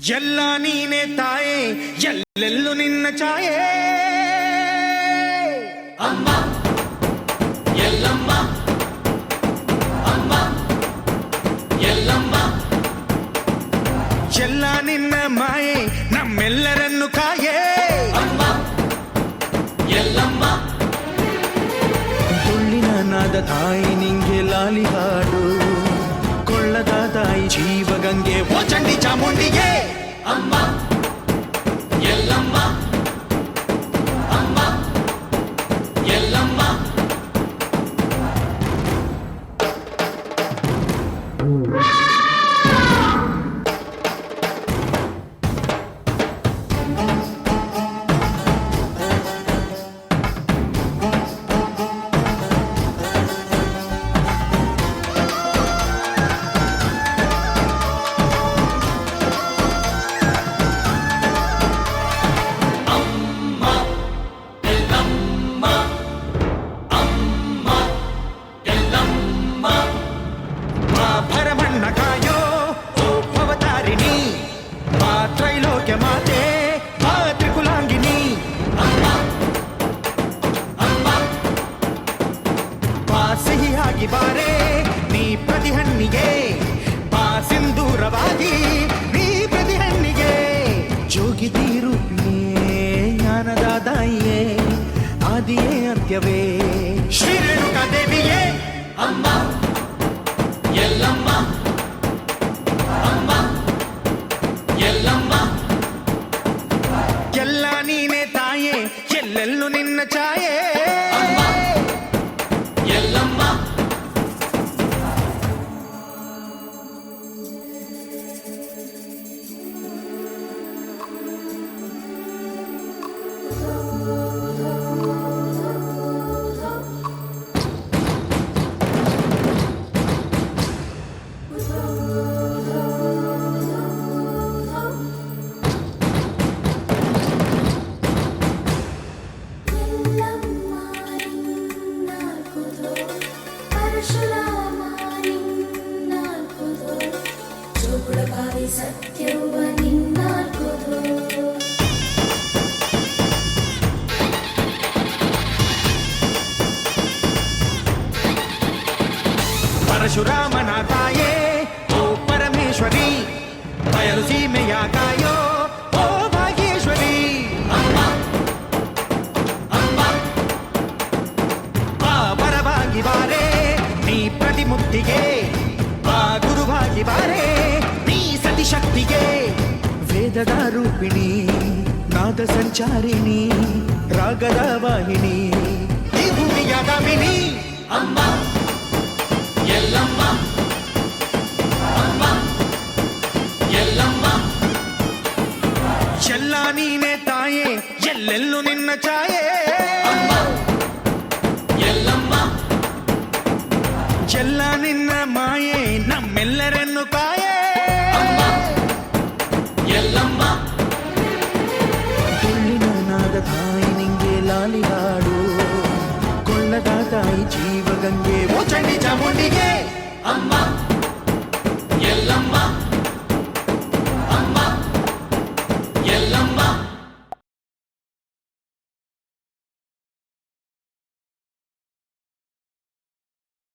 ಎಲ್ಲ ನೀನೆ ತಾಯೇ ಎಲ್ಲೆಲ್ಲೂ ನಿನ್ನ ಛಾಯೆ ಅಮ್ಮ ಎಲ್ಲಮ್ಮ ಅಮ್ಮ ಎಲ್ಲಮ್ಮ ಎಲ್ಲ ನಿನ್ನ ಮಾಯೆ ನಮ್ಮೆಲ್ಲರನ್ನು ಕಾಯೇ ಅಮ್ಮ ಎಲ್ಲಮ್ಮ ತುಳ್ಳಿನ ನಾದ ತಾಯಿ ನಿಂಗೆ ಲಾಲಿ ಹಾಡು ಕೊಳ್ಳದ ತಾಯಿ ಜೀವಗಂಗೆ ಓ ಚಂಡಿ ಚಾಮುಂಡಿಗೆ ಅಮ್ಮ ಎಲ್ಲಮ್ಮ ಅಮ್ಮ ಎಲ್ಲಮ್ಮ ಬಾರೆ ನೀ ಪ್ರತಿ ಹಣ್ಣಿಗೆ ಬಾ ಸಿಂಧೂರವಾಗಿ ನೀ ಪ್ರತಿ ಹಣ್ಣಿಗೆ ಜೋಗಿತಿ ರೂಪಿಯೇ ಜ್ಞಾನದ ತಾಯಿಯೇ ಆದಿಯೇ ಅಂತ್ಯವೇ ಶ್ರೀ ರೇಣುಕಾ ದೇವಿಯೇ ಅಮ್ಮ ಎಲ್ಲಮ್ಮ ಅಮ್ಮ ಎಲ್ಲಮ್ಮ ಎಲ್ಲ ನೀನೆ ತಾಯೇ ಎಲ್ಲೆಲ್ಲೂ ನಿನ್ನ ಛಾಯೆ ಅಮ್ಮ ಎಲ್ಲಮ್ಮ ಪರಶುರಾಮನ ತಾಯೇ ಓ ಪರಮೇಶ್ವರಿ ಬಯಲು ಸೀಮೆಯ ಕಾಯೋ ಓ ಭಾಗ್ಯೇಶ್ವರಿ ಅಮ್ಮ ಅಮ್ಮ ಬಾ ಬರವಾಗಿ ಬಾರೆ ನೀ ಪ್ರತಿಮುಕ್ತಿಗೆ ಬಾ ಗುರುವಾಗಿ ಬಾರೆ ನೀ ಸತಿಶಕ್ತಿಗೆ ವೇದದ ರೂಪಿಣಿ ನಾದ ಸಂಚಾರಿಣಿ ರಾಗದ ವಾಹಿನಿ ಈ ಭೂಮಿಯ ಗಾಮಿನಿ ಅಮ್ಮ ಎಲ್ಲಮ್ಮ ಅಮ್ಮ ಎಲ್ಲಮ್ಮ ಎಲ್ಲ ನೀನೆ ತಾಯೇ ಎಲ್ಲೆಲ್ಲೂ ನಿನ್ನ ಛಾಯೆ ಅಮ್ಮ ಎಲ್ಲಮ್ಮ ಎಲ್ಲ ನಿನ್ನ ಮಾಯೆ ನಮ್ಮೆಲ್ಲರನ್ನು ಕಾಯೆ ಅಮ್ಮ ಎಲ್ಲಮ್ಮ ತುಳ್ಳಿನ ನಾದ ತಾಯಿ ನಿಂಗೆ ಲಾಲಿ ಹಾಡು ಕೊಳ್ಳದ ತಾಯಿ ಜೀವಗಂಗೆ ಓ ಚಂಡಿ ಚಾಮುಂಡಿಗೆ ಅಮ್ಮ